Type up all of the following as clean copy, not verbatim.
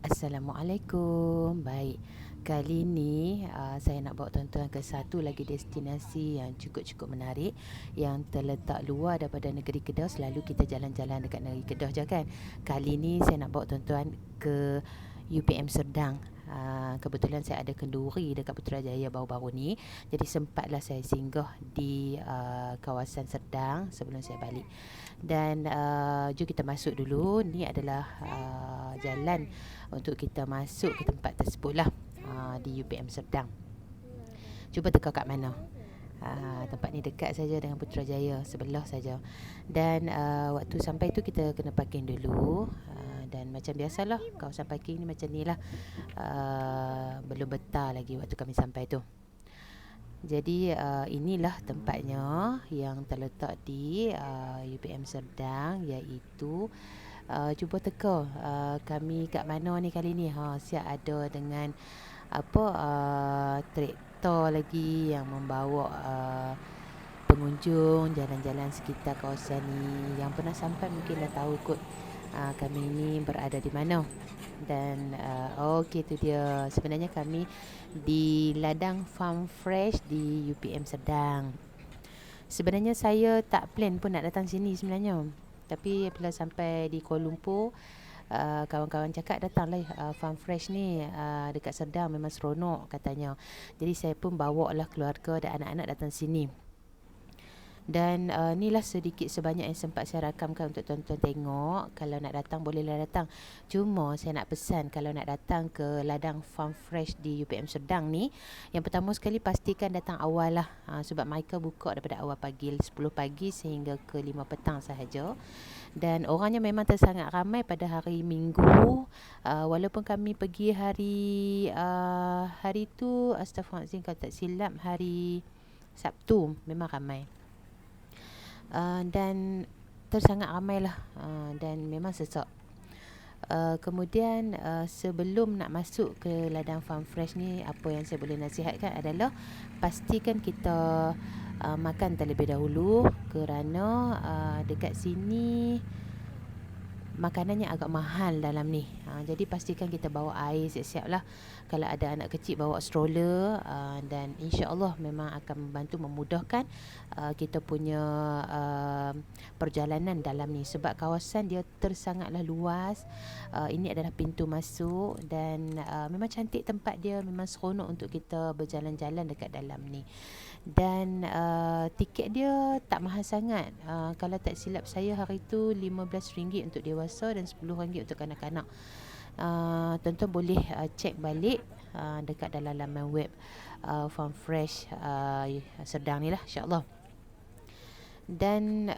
Assalamualaikum. Baik, kali ni saya nak bawa tuan-tuan ke satu lagi destinasi yang cukup-cukup menarik, yang terletak luar daripada negeri Kedah. Selalu kita jalan-jalan dekat negeri Kedah je kan. Kali ni saya nak bawa tuan-tuan ke UPM Serdang. Kebetulan saya ada kenduri dekat Putrajaya baru-baru ni, jadi sempatlah saya singgah di kawasan Serdang sebelum saya balik. Dan jom kita masuk dulu. Ni adalah jalan untuk kita masuk ke tempat tersebut lah, di UPM Serdang. Cuba teka kat mana. Tempat ni dekat saja dengan Putrajaya, sebelah saja. Dan waktu sampai tu kita kena parking dulu. Dan macam biasalah, kawasan parking ni macam ni lah. Belum betah lagi waktu kami sampai tu. Jadi inilah tempatnya yang terletak di UPM Serdang, iaitu cuba teka kami kat mana ni kali ni. Siap ada dengan apa traktor lagi yang membawa pengunjung jalan-jalan sekitar kawasan ni. Yang pernah sampai mungkin dah tahu kot kami ni berada di mana. Dan okey, tu dia. Sebenarnya kami di ladang Farm Fresh di UPM Serdang. Sebenarnya saya tak plan pun nak datang sini sebenarnya. Tapi bila sampai di Kuala Lumpur, kawan-kawan cakap datanglah Farm Fresh ni dekat Serdang, memang seronok katanya. Jadi saya pun bawa lah keluarga dan anak-anak datang sini. Dan inilah sedikit sebanyak yang sempat saya rakamkan untuk tuan-tuan tengok. Kalau nak datang bolehlah datang. Cuma saya nak pesan, kalau nak datang ke ladang Farm Fresh di UPM Serdang ni, yang pertama sekali pastikan datang awal lah. Sebab mereka buka daripada awal pagi, 10 pagi sehingga ke 5 petang sahaja. Dan orangnya memang tersangat ramai pada hari Minggu. Walaupun kami pergi hari tu, astagfirullahaladzim, kalau tak silap hari Sabtu, memang ramai. Dan tersangat ramai lah, dan memang sesak. Kemudian sebelum nak masuk ke ladang Farm Fresh ni, apa yang saya boleh nasihatkan adalah pastikan kita makan terlebih dahulu, kerana dekat sini makanannya agak mahal dalam ni. Jadi pastikan kita bawa air siap-siap lah. Kalau ada anak kecil, bawa stroller. Dan insya-Allah memang akan membantu memudahkan kita punya perjalanan dalam ni. Sebab kawasan dia tersangatlah luas. Ini adalah pintu masuk. Dan memang cantik tempat dia. Memang seronok untuk kita berjalan-jalan dekat dalam ni. Dan tiket dia tak mahal sangat. Kalau tak silap saya hari tu RM15 untuk dewasa dan RM10 untuk kanak-kanak. Tuan-tuan boleh cek balik dekat dalam laman web Farm Fresh Serdang ni lah, insya-Allah. Dan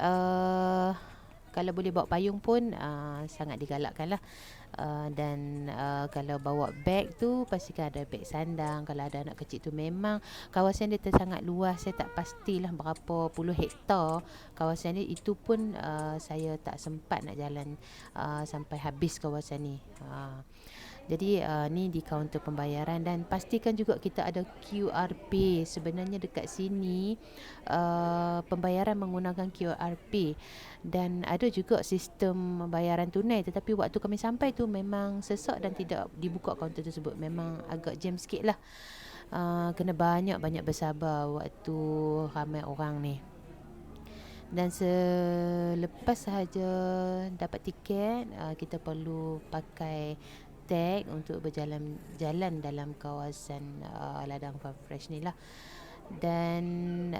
kalau boleh bawa payung pun sangat digalakkan lah. Dan kalau bawa beg tu, pastikan ada beg sandang. Kalau ada anak kecil tu, memang kawasan dia sangat luas. Saya tak pastilah berapa puluh hektar kawasan dia. Itu pun saya tak sempat nak jalan sampai habis kawasan ni. Jadi ni di kaunter pembayaran. Dan pastikan juga kita ada QR Pay. Sebenarnya dekat sini pembayaran menggunakan QR Pay. Dan ada juga sistem bayaran tunai. Tetapi waktu kami sampai tu memang sesak dan tidak dibuka kaunter tersebut. Memang agak jam sikit lah. Kena banyak-banyak bersabar waktu ramai orang ni. Dan selepas sahaja dapat tiket, kita perlu pakai tag untuk berjalan dalam kawasan ladang Farm Fresh ni lah. Dan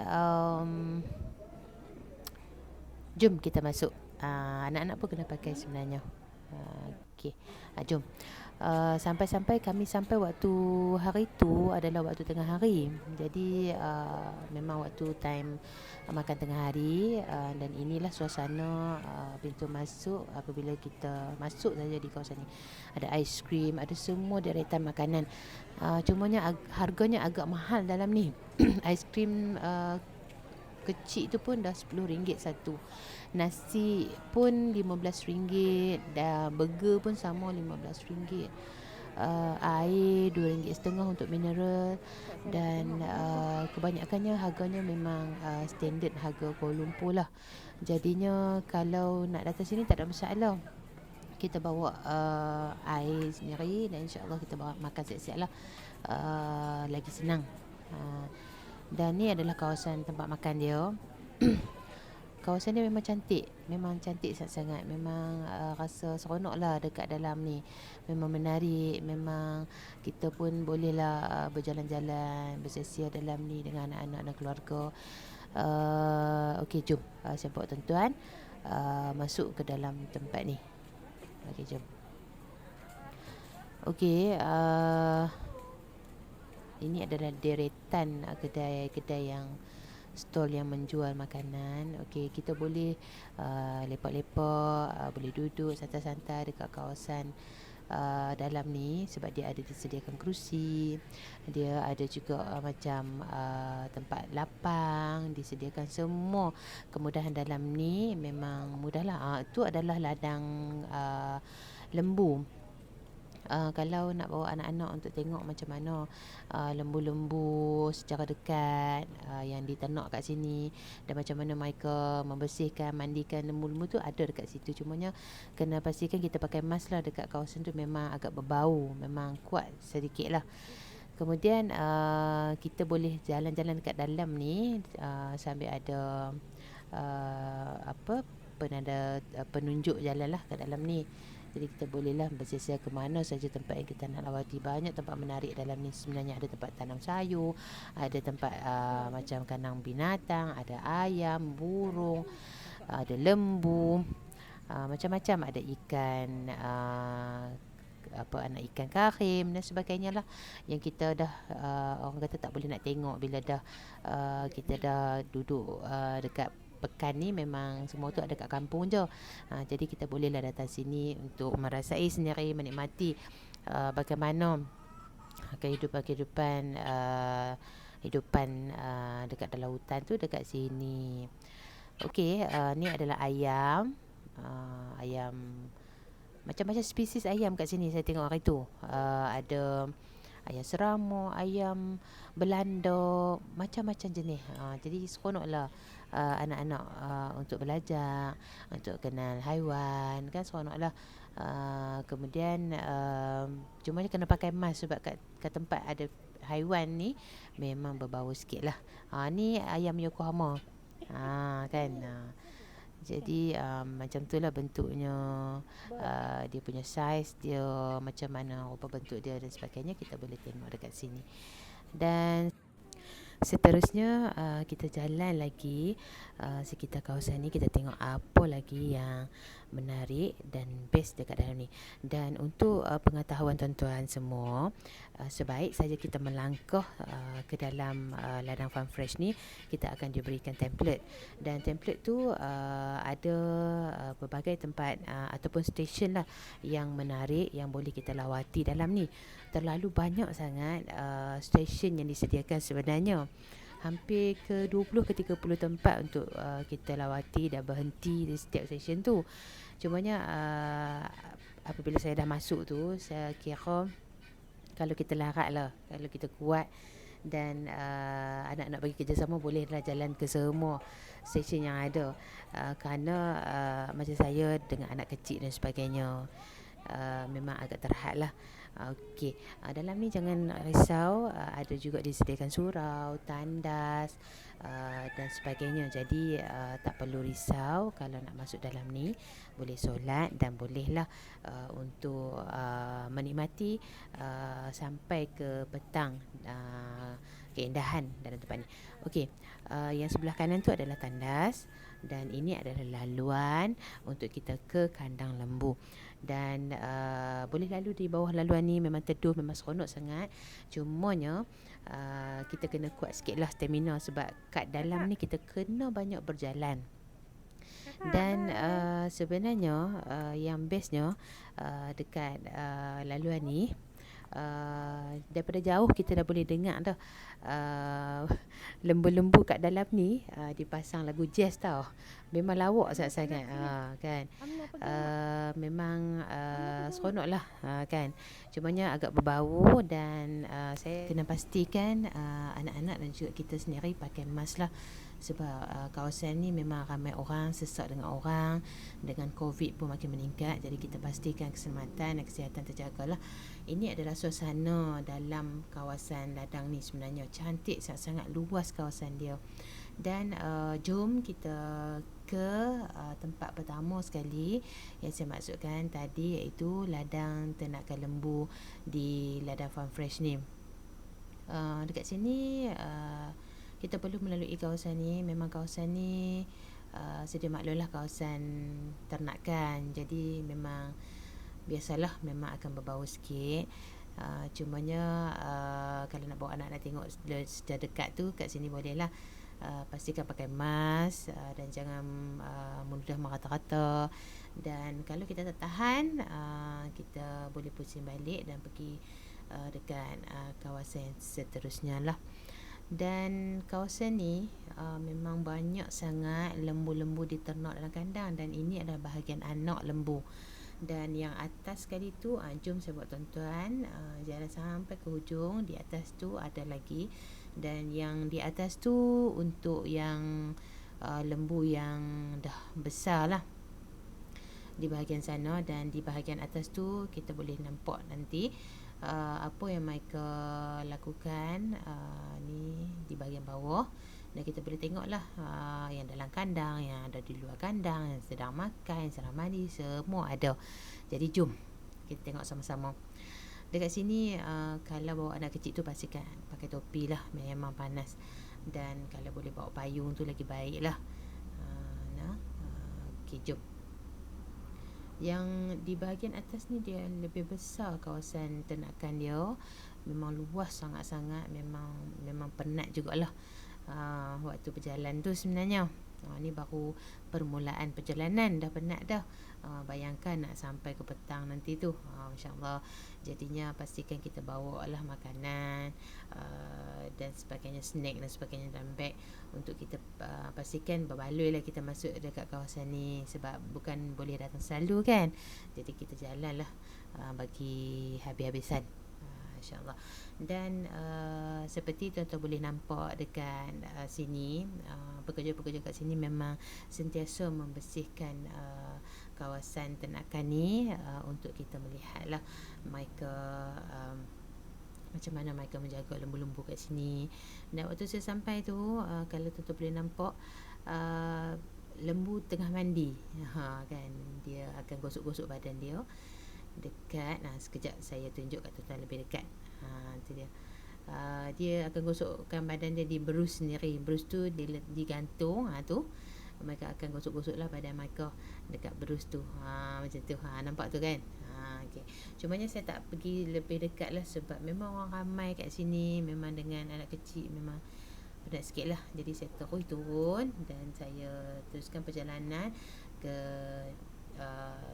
jom kita masuk. Anak-anak pun kena pakai sebenarnya. Okey, jom. Sampai-sampai kami sampai waktu hari tu adalah waktu tengah hari. Jadi memang waktu time makan tengah hari. Dan inilah suasana pintu masuk apabila kita masuk saja di kawasan ni. Ada aiskrim, ada semua deretan makanan. Cumanya harganya agak mahal dalam ni. Aiskrim kecil tu pun dah RM10 satu. Nasi pun RM15. Dah burger pun sama RM15. Air RM2.5 untuk mineral. Dan kebanyakannya harganya memang standard harga Kuala Lumpur lah. Jadinya kalau nak datang sini tak ada masalah. Kita bawa air diri sendiri, dan insyaAllah kita makan siap-siap lah. Lagi senang. Dan ni adalah kawasan tempat makan dia. Kawasan dia memang cantik sangat-sangat. Memang rasa seronok lah dekat dalam ni. Memang menarik. Memang kita pun bolehlah berjalan-jalan, bersesiar dalam ni dengan anak-anak dan keluarga. Okey, jom saya bawa tuan-tuan masuk ke dalam tempat ni. Okey, jom. Okey, ini adalah deretan kedai-kedai yang stall yang menjual makanan. Okey, kita boleh lepak-lepak, boleh duduk santai-santai dekat kawasan dalam ni, sebab dia ada disediakan kerusi, dia ada juga macam tempat lapang, disediakan semua kemudahan dalam ni. Memang mudahlah. Itu adalah ladang lembu. Kalau nak bawa anak-anak untuk tengok macam mana lembu-lembu secara dekat yang diternak kat sini, dan macam mana mereka membersihkan, mandikan lembu-lembu tu, ada dekat situ. Cumanya kena pastikan kita pakai mask lah dekat kawasan tu. Memang agak berbau, memang kuat sedikit lah. Kemudian kita boleh jalan-jalan dekat dalam ni sambil ada penanda penunjuk jalan lah kat dalam ni. Jadi kita bolehlah bersesiar ke mana saja tempat yang kita nak lawati. Banyak tempat menarik dalam ni sebenarnya. Ada tempat tanam sayur, ada tempat macam kandang binatang, ada ayam, burung, ada lembu, macam-macam. Ada ikan, anak ikan karim dan sebagainya lah, yang kita dah orang kata tak boleh nak tengok bila dah kita dah duduk dekat pekan ni. Memang semua tu ada kat kampung je. Jadi kita bolehlah datang sini untuk merasai sendiri, menikmati bagaimana kehidupan dekat dalam hutan tu dekat sini. Okey, ni adalah ayam. Ayam macam-macam spesies ayam kat sini saya tengok hari tu. Ada ayam serama, ayam Belanda, macam-macam jenis. Jadi seronoklah anak-anak untuk belajar, untuk kenal haiwan, kan seronoklah. Kemudian cuma kena pakai mask sebab kat tempat ada haiwan ni memang berbau sikit lah. Ni ayam Yokohama, kan. Jadi macam tu lah bentuknya, dia punya saiz dia macam mana, rupa bentuk dia dan sebagainya, kita boleh tengok dekat sini. Dan seterusnya kita jalan lagi sekitar kawasan ni. Kita tengok apa lagi yang menarik dan best dekat dalam ni. Dan untuk pengetahuan tuan-tuan semua, sebaik saja kita melangkah ke dalam ladang Farm Fresh ni, kita akan diberikan template. Dan template tu ada berbagai tempat ataupun stesen lah yang menarik yang boleh kita lawati dalam ni. Terlalu banyak sangat stesen yang disediakan sebenarnya. Hampir ke 20 ke 30 tempat untuk kita lawati dan berhenti di setiap stesen tu. Cumanya apabila saya dah masuk tu, saya kira kalau kita larat lah, kalau kita kuat dan anak-anak bagi kerjasama, bolehlah jalan ke semua stesen yang ada. Kerana macam saya dengan anak kecil dan sebagainya, memang agak terhad lah. Okey, dalam ni jangan risau, ada juga disediakan surau, tandas dan sebagainya. Jadi tak perlu risau kalau nak masuk dalam ni. Boleh solat dan bolehlah untuk menikmati sampai ke petang keindahan dalam tempat ni. Okey, yang sebelah kanan tu adalah tandas, dan ini adalah laluan untuk kita ke kandang lembu. Dan boleh lalu di bawah laluan ni. Memang teduh, memang seronok sangat. Cumanya kita kena kuat sikit lah stamina, sebab kat dalam ni kita kena banyak berjalan. Dan sebenarnya yang bestnya dekat laluan ni, daripada jauh kita dah boleh dengar dah lembu-lembu kat dalam ni dipasang lagu jazz tau. Memang lawak sangat-sangat, kan. Memang seronok lah, kan. Cumanya agak berbau, dan saya kena pastikan anak-anak dan juga kita sendiri pakai mask lah, Sebab kawasan ni memang ramai orang, sesak dengan orang, dengan COVID pun makin meningkat. Jadi kita pastikan keselamatan dan kesihatan terjagalah. Ini adalah suasana dalam kawasan ladang ni sebenarnya. Cantik, sangat-sangat luas kawasan dia. Dan jom kita ke tempat pertama sekali yang saya maksudkan tadi, iaitu ladang ternakan lembu di ladang Farm Fresh ni. Dekat sini kita perlu melalui kawasan ni. Memang kawasan ni sedia maklumlah kawasan ternakan. Jadi memang biasalah, memang akan berbau sikit. Cumanya kalau nak bawa anak nak tengok secara dekat tu, kat sini bolehlah. Pastikan pakai mask dan jangan mudah merata-rata. Dan kalau kita tak tahan, kita boleh pusing balik dan pergi dekat kawasan seterusnya lah. Dan kawasan ni memang banyak sangat lembu-lembu diternak dalam kandang, dan ini adalah bahagian anak lembu. Dan yang atas sekali tu, jom saya buat tuan-tuan jalan sampai ke hujung. Di atas tu ada lagi. Dan yang di atas tu untuk yang lembu yang dah besar lah, di bahagian sana. Dan di bahagian atas tu kita boleh nampak nanti apa yang mereka lakukan ni di bahagian bawah. Dan kita boleh tengok lah yang dalam kandang, yang ada di luar kandang, yang sedang makan, yang sedang mandi, semua ada. Jadi jom kita tengok sama-sama. Dekat sini kalau bawa anak kecil tu pastikan pakai topi lah, memang panas. Dan kalau boleh bawa payung tu lagi baik lah. Okay, jom. Yang di bahagian atas ni dia lebih besar kawasan ternakan dia. Memang luas sangat-sangat. Memang penat jugalah waktu berjalan tu sebenarnya. Ni baru permulaan perjalanan, dah penat dah. Bayangkan nak sampai ke petang nanti tu. Masya-Allah. Jadinya pastikan kita bawa lah makanan dan sebagainya, snack dan sebagainya dalam beg, untuk kita pastikan berbaloi lah kita masuk dekat kawasan ni. Sebab bukan boleh datang selalu kan. Jadi kita jalan lah bagi habis-habisan, insya-Allah. Dan seperti tuan-tuan boleh nampak dekat sini, pekerja-pekerja kat sini memang sentiasa membersihkan kawasan ternakan ni untuk kita melihatlah mereka macam mana mereka menjaga lembu-lembu kat sini. Dan waktu saya sampai tu, kalau tuan-tuan boleh nampak, lembu tengah mandi. Kan, dia akan gosok-gosok badan dia dekat. Sekejap saya tunjuk kat tuan-tuan lebih dekat. Tu dia. Dia akan gosokkan badan dia di berus sendiri. Berus tu digantung. Tu mereka akan gosok-gosok lah badan mereka dekat berus tu. Macam tu. Nampak tu kan? Okay. Cumanya saya tak pergi lebih dekat lah, sebab memang orang ramai kat sini. Memang dengan anak kecil memang penat sikit lah. Jadi saya terus turun dan saya teruskan perjalanan ke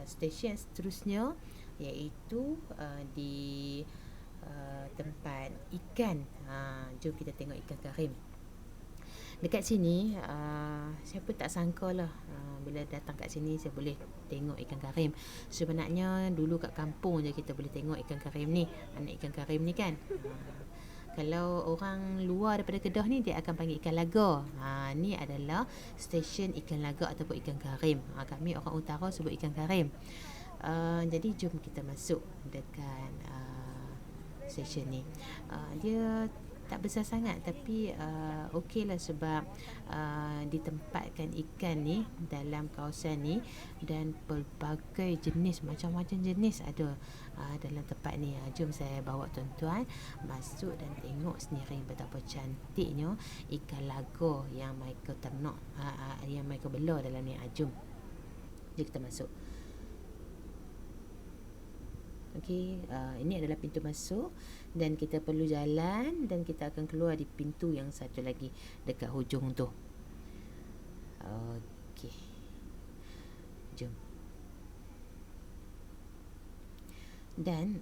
stesen seterusnya, iaitu di tempat ikan. Jom kita tengok ikan karim. Dekat sini saya pun tak sangka lah bila datang kat sini saya boleh tengok ikan karim. Sebenarnya dulu kat kampung je kita boleh tengok ikan karim ni, anak ikan karim ni kan. Kalau orang luar daripada Kedah ni, dia akan panggil ikan laga. Ni adalah stesen ikan laga ataupun ikan karim. Kami orang utara sebut ikan karim. Jadi jom kita masuk dekat stesen ni. Dia tak besar sangat, tapi okey lah, sebab ditempatkan ikan ni dalam kawasan ni, dan pelbagai jenis, macam-macam jenis ada dalam tempat ni. Jom saya bawa tuan-tuan masuk dan tengok sendiri betapa cantiknya ikan laga yang mereka ternak, yang mereka bela dalam ni. Jom kita masuk. Okey, ini adalah pintu masuk dan kita perlu jalan, dan kita akan keluar di pintu yang satu lagi dekat hujung tu. Okey, jom. Dan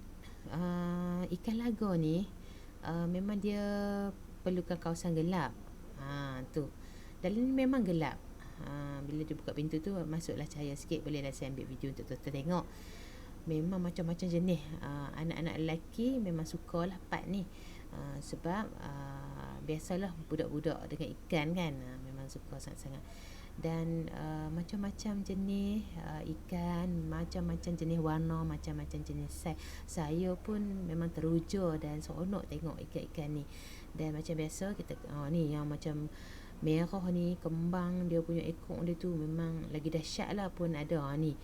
ikan laga ni memang dia perlukan kawasan gelap. Tu. Dalam ni memang gelap. Bila dia buka pintu tu, masuklah cahaya sikit. Bolehlah saya ambil video untuk tuan-tuan tengok. Memang macam-macam jenis. Anak-anak lelaki memang sukalah part ni. Sebab biasalah budak-budak dengan ikan kan, memang memang suka sangat-sangat. Dan macam-macam jenis ikan, macam-macam jenis warna, macam-macam jenis saiz. Saya pun memang teruja dan seronok tengok ikan-ikan ni. Dan macam biasa kita ni yang macam merah ni, kembang dia punya ekor dia tu memang lagi dahsyat lah pun ada ni.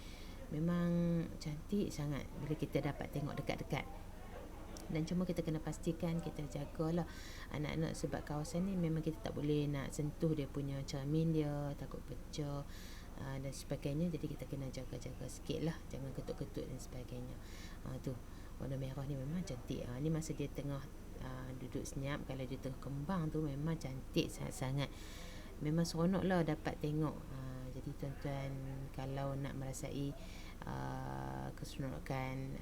Memang cantik sangat bila kita dapat tengok dekat-dekat. Dan cuma kita kena pastikan kita jagalah anak-anak, sebab kawasan ni memang kita tak boleh nak sentuh dia punya cermin dia, takut pecah dan sebagainya. Jadi kita kena jaga-jaga sikit lah, jangan ketut-ketut dan sebagainya. Tu warna merah ni memang cantik. Ni masa dia tengah duduk senyap. Kalau dia tengah kembang tu memang cantik sangat-sangat. Memang seronok lah dapat tengok. Jadi tuan-tuan kalau nak merasai keseronokan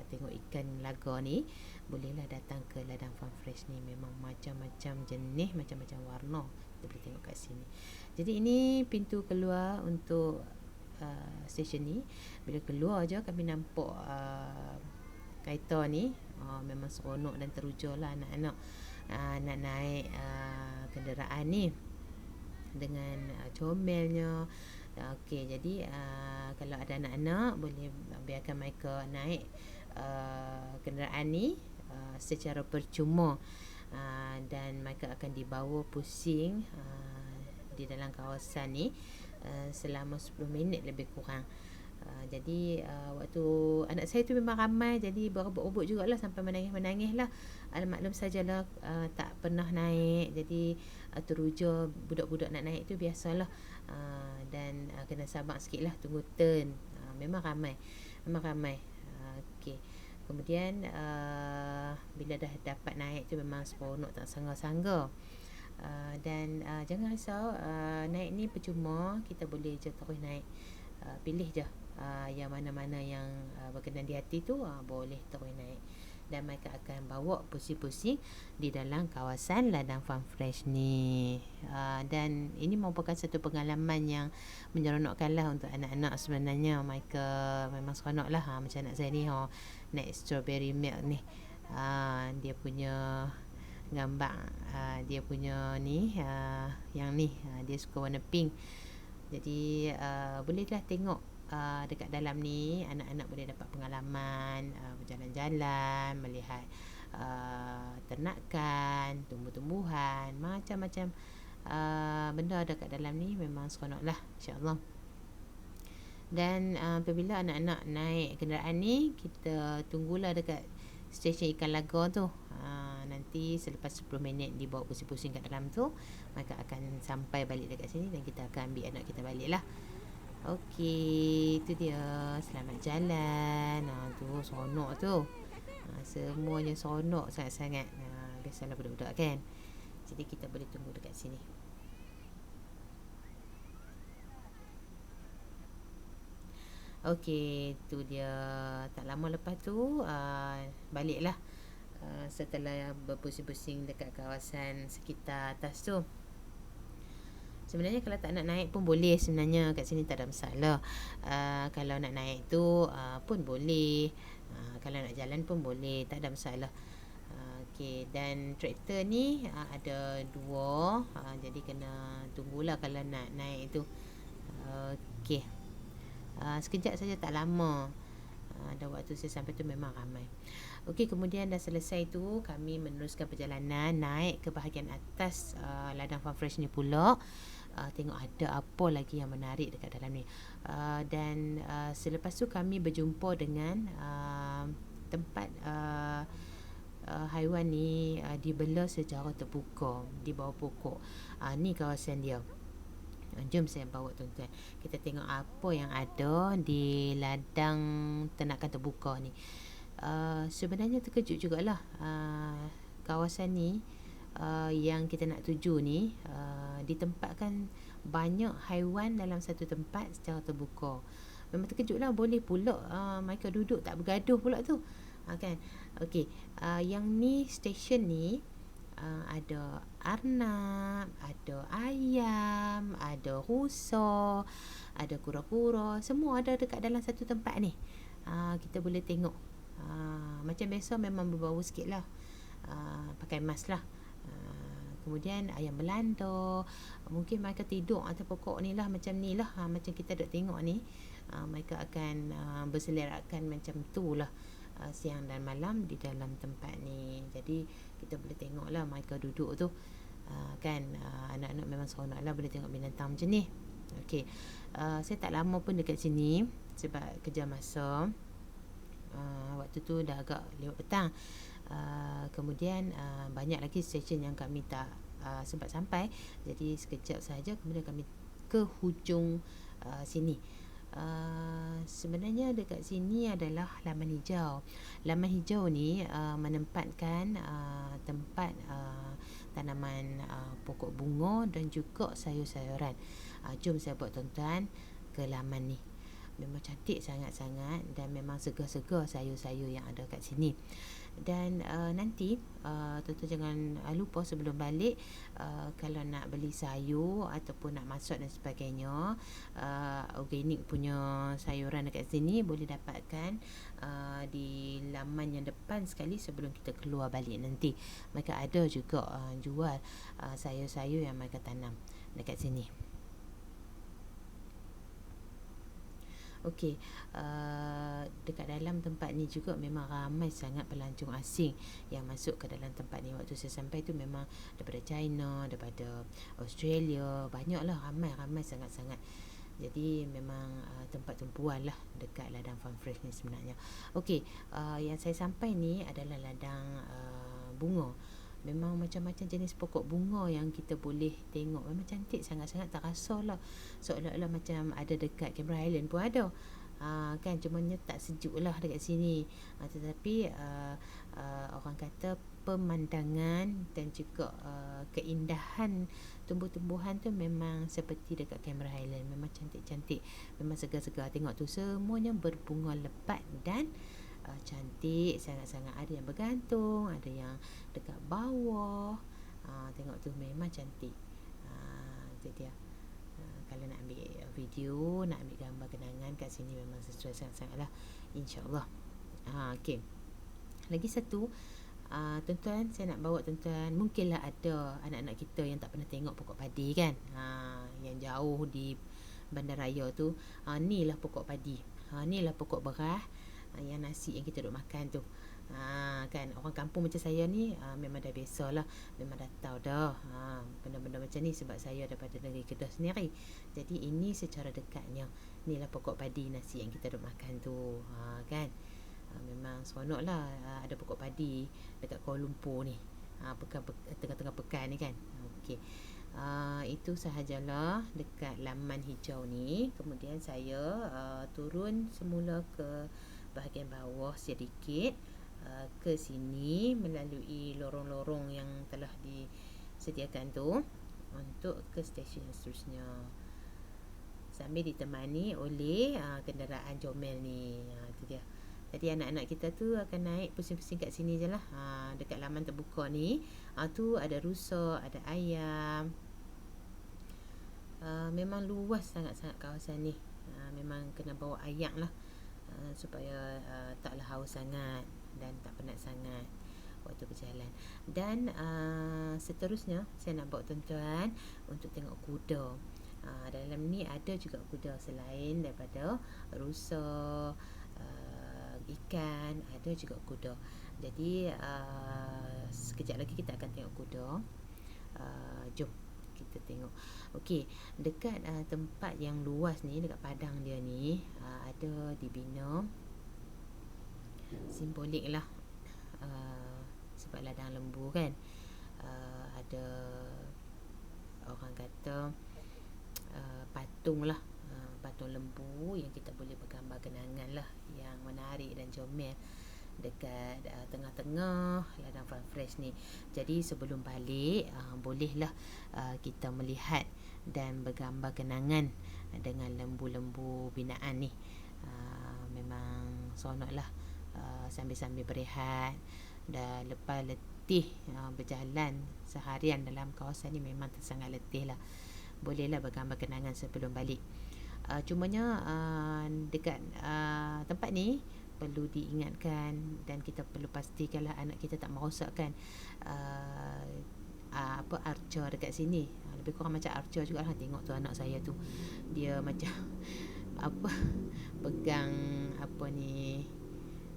tengok ikan laga ni, bolehlah datang ke ladang Farm Fresh ni. Memang macam-macam jenis, macam-macam warna kita boleh tengok kat sini. Jadi ini pintu keluar untuk stesen ni. Bila keluar je kami nampak kereta ni. Memang seronok dan teruja lah anak-anak nak naik kenderaan ni dengan comelnya. Okey, jadi kalau ada anak-anak boleh biarkan mereka naik kenderaan ni secara percuma, dan mereka akan dibawa pusing di dalam kawasan ni selama 10 minit lebih kurang. Jadi waktu anak saya tu memang ramai, jadi berebut-rebut jugalah sampai menangis-menangis lah. Maklum sajalah tak pernah naik, jadi teruja budak-budak nak naik tu biasalah. Dan kena sabar sikit lah, tunggu turn. Memang ramai. Okey. Kemudian bila dah dapat naik tu memang seronok tak sangga-sangga. Dan jangan risau, naik ni percuma, kita boleh je terus naik. Pilih je yang mana-mana yang berkenan di hati tu, boleh terus naik. Dan mereka akan bawa pusing-pusing di dalam kawasan ladang Farm Fresh ni. Dan ini merupakan satu pengalaman yang menyeronokkan lah untuk anak-anak sebenarnya. Mereka memang seronok lah. Macam anak saya ni naik strawberry milk ni. Dia punya gambar, dia punya ni yang ni, dia suka warna pink. Jadi bolehlah tengok dekat dalam ni. Anak-anak boleh dapat pengalaman berjalan-jalan, melihat ternakan, tumbuh-tumbuhan, macam-macam benda dekat dalam ni. Memang seronok lah, insyaAllah. Dan apabila anak-anak naik kenderaan ni, kita tunggulah dekat stesen ikan laga tu. Nanti selepas 10 minit dibawa pusing-pusing kat dalam tu, maka akan sampai balik dekat sini dan kita akan ambil anak kita balik lah. Okey, itu dia. Selamat jalan. Tu seronok tu. Semuanya seronok sangat-sangat. Biasalah budak-budak kan. Jadi kita boleh tunggu dekat sini. Okey, tu dia. Tak lama lepas tu baliklah setelah berpusing-pusing dekat kawasan sekitar atas tu. Sebenarnya kalau tak nak naik pun boleh sebenarnya, kat sini tak ada masalah. Kalau nak naik tu pun boleh. Kalau nak jalan pun boleh, tak ada masalah. Okey, dan traktor ni ada 2. Jadi kena tunggulah kalau nak naik tu. Okey. Sekejap saja, tak lama. Ada waktu saya sampai tu memang ramai. Okey, kemudian dah selesai tu, kami meneruskan perjalanan naik ke bahagian atas ladang Farm Fresh ni pula. Tengok ada apa lagi yang menarik dekat dalam ni. Dan selepas tu kami berjumpa dengan tempat haiwan ni dibela secara terbuka di bawah pokok. Ni kawasan dia. Jom saya bawa tuan-tuan, kita tengok apa yang ada di ladang ternakan terbuka ni. Sebenarnya terkejut jugalah. Kawasan ni yang kita nak tuju ni ditempatkan banyak haiwan dalam satu tempat secara terbuka. Memang terkejutlah, boleh pula mereka duduk tak bergaduh pula tu. Kan. Okey, yang ni stesen ni ada arnab, ada ayam, ada rusa, ada kura-kura, semua ada dekat dalam satu tempat ni. Kita boleh tengok. Macam biasa memang berbau sikit lah. Pakai mask lah. Kemudian ayam Belanda, mungkin mereka tidur atas pokok ni lah, macam ni lah, macam kita duk tengok ni. Mereka akan berselerakkan macam tu lah, siang dan malam di dalam tempat ni. Jadi kita boleh tengok lah mereka duduk tu, kan. Anak-anak memang seronok lah boleh tengok binatang macam ni. Okey, saya tak lama pun dekat sini sebab kejar masa. Waktu tu dah agak lewat petang. Kemudian banyak lagi stesen yang kami tak sempat sampai. Jadi sekejap sahaja kemudian kami ke hujung sini. Sebenarnya dekat sini adalah Laman Hijau. Laman Hijau ni menempatkan tempat tanaman pokok bunga dan juga sayur-sayuran. Jom saya bawa tuan-tuan ke laman ni. Memang cantik sangat-sangat dan memang segar-segar sayur-sayur yang ada kat sini. Dan nanti tuan-tuan jangan lupa sebelum balik, kalau nak beli sayur ataupun nak masak dan sebagainya, organik punya sayuran dekat sini boleh dapatkan di laman yang depan sekali sebelum kita keluar balik nanti. Mereka ada juga jual sayur-sayur yang mereka tanam dekat sini. Okey, dekat dalam tempat ni juga memang ramai sangat pelancong asing yang masuk ke dalam tempat ni. Waktu saya sampai tu memang daripada China, daripada Australia, banyaklah, ramai sangat-sangat. Jadi memang tempat tumpuan lah dekat ladang Farm Fresh ni sebenarnya. Okey, yang saya sampai ni adalah ladang bunga. Memang macam-macam jenis pokok bunga yang kita boleh tengok. Memang cantik sangat-sangat, tak rasa lah seolah-olah macam ada dekat Cameron Highland pun ada. Kan, cumanya tak sejuk lah dekat sini. Tetapi orang kata pemandangan dan juga keindahan tumbuh-tumbuhan tu memang seperti dekat Cameron Highland. Memang cantik-cantik, memang segar-segar. Tengok tu, semuanya berbunga lebat dan cantik sangat-sangat. Ada yang bergantung, ada yang dekat bawah. Tengok tu, memang cantik. Itu dia. Kalau nak ambil video, nak ambil gambar kenangan kat sini memang sesuai sangat-sangat lah, InsyaAllah. Okay, lagi satu, tuan-tuan, saya nak bawa tuan-tuan. Mungkinlah ada anak-anak kita yang tak pernah tengok pokok padi kan, yang jauh di bandaraya tu. Ni lah pokok padi, ni lah pokok beras, yang nasi yang kita duk makan tu. Kan, orang kampung macam saya ni memang dah biasa lah, memang dah tahu dah benda-benda macam ni sebab saya daripada negeri Kedah sendiri. Jadi ini secara dekatnya, ni lah pokok padi nasi yang kita duk makan tu. Kan, memang seronok lah ada pokok padi dekat Kuala Lumpur ni, tengah-tengah pekan ni kan. Okey, itu sahajalah dekat Laman Hijau ni. Kemudian saya turun semula ke bahagian bawah sedikit, ke sini melalui lorong-lorong yang telah disediakan tu untuk ke stesen yang seterusnya, sambil ditemani oleh kenderaan Jomel ni. Itu dia. Jadi anak-anak kita tu akan naik pusing-pusing kat sini je lah. Dekat laman terbuka ni, tu ada rusa, ada ayam. Memang luas sangat-sangat kawasan ni. Memang kena bawa ayak lah, supaya taklah haus sangat dan tak penat sangat waktu berjalan. Dan seterusnya saya nak bawa tuan-tuan untuk tengok kuda. Dalam ni ada juga kuda selain daripada rusa, ikan, ada juga kuda. Jadi sekejap lagi kita akan tengok kuda. Jom kita tengok. Okey, dekat tempat yang luas ni, dekat padang dia ni, ada dibina simbolik lah, sebab ladang lembu kan. Ada orang kata patung lah, patung lembu yang kita boleh bergambar kenangan lah, yang menarik dan comel dekat tengah-tengah ladang Farm Fresh ni. Jadi sebelum balik, bolehlah kita melihat dan bergambar kenangan dengan lembu-lembu binaan ni. Memang seronok lah, sambil-sambil berehat. Dah lepas letih berjalan seharian dalam kawasan ni, memang sangat letih lah. Bolehlah bergambar kenangan sebelum balik. Cumanya dekat tempat ni perlu diingatkan dan kita perlu pastikanlah anak kita tak merosakkan archer dekat sini. Lebih kurang macam archer juga lah. Tengok tu anak saya tu, dia macam apa, pegang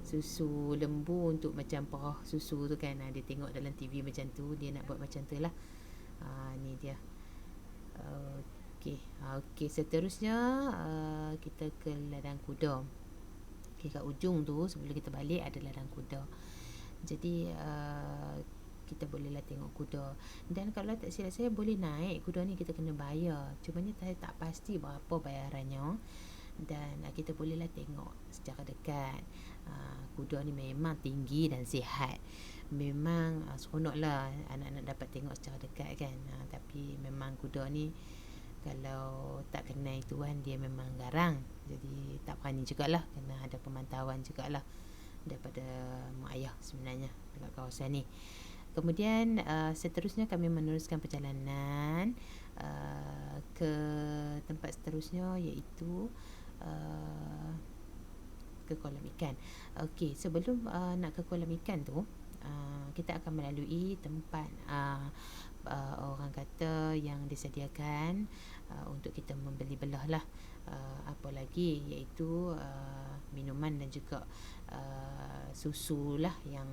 susu lembu untuk macam perah susu tu kan. Dia tengok dalam TV macam tu, dia nak buat macam tu lah. Ni dia. Okey, seterusnya kita ke ladang kuda. Kat ujung tu sebelum kita balik ada ladang kuda. Jadi kita bolehlah tengok kuda. Dan kalau tak silap saya, boleh naik kuda ni, kita kena bayar. Cumanya saya tak pasti berapa bayarannya. Dan kita bolehlah tengok secara dekat. Kuda ni memang tinggi dan sihat. Memang seronoklah anak-anak dapat tengok secara dekat kan. Tapi memang kuda ni kalau tak kenal tuan, dia memang garang. Jadi tak berani jugalah, kena ada pemantauan jugalah daripada mak ayah sebenarnya dekat kawasan ni. Kemudian seterusnya kami meneruskan perjalanan ke tempat seterusnya, iaitu ke kolam ikan. Okey, sebelum nak ke kolam ikan tu, kita akan melalui tempat orang kata yang disediakan untuk kita membeli belah lah. Apa lagi, iaitu minuman dan juga susu lah yang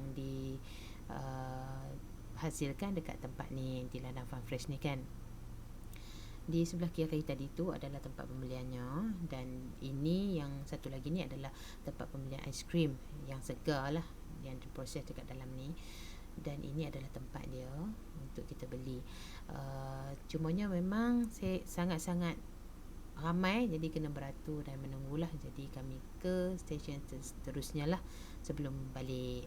dihasilkan dekat tempat ni, di ladang Farm Fresh ni kan. Di sebelah kiri tadi tu adalah tempat pembeliannya, dan ini yang satu lagi ni adalah tempat pembelian aiskrim yang segar lah, yang diproses dekat dalam ni. Dan ini adalah tempat dia untuk kita beli. Cumanya memang sangat-sangat ramai, jadi kena beratur dan menunggulah. Jadi kami ke stesen seterusnya lah sebelum balik.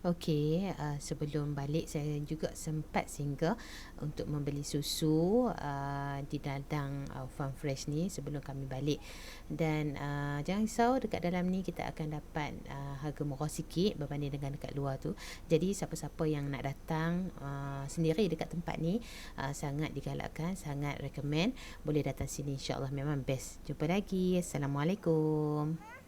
Okey, sebelum balik saya juga sempat singgah untuk membeli susu di ladang Farm Fresh ni sebelum kami balik. Dan jangan risau, dekat dalam ni kita akan dapat harga murah sikit berbanding dengan dekat luar tu. Jadi siapa-siapa yang nak datang sendiri dekat tempat ni, sangat digalakkan, sangat recommend boleh datang sini, insya-Allah memang best. Jumpa lagi. Assalamualaikum.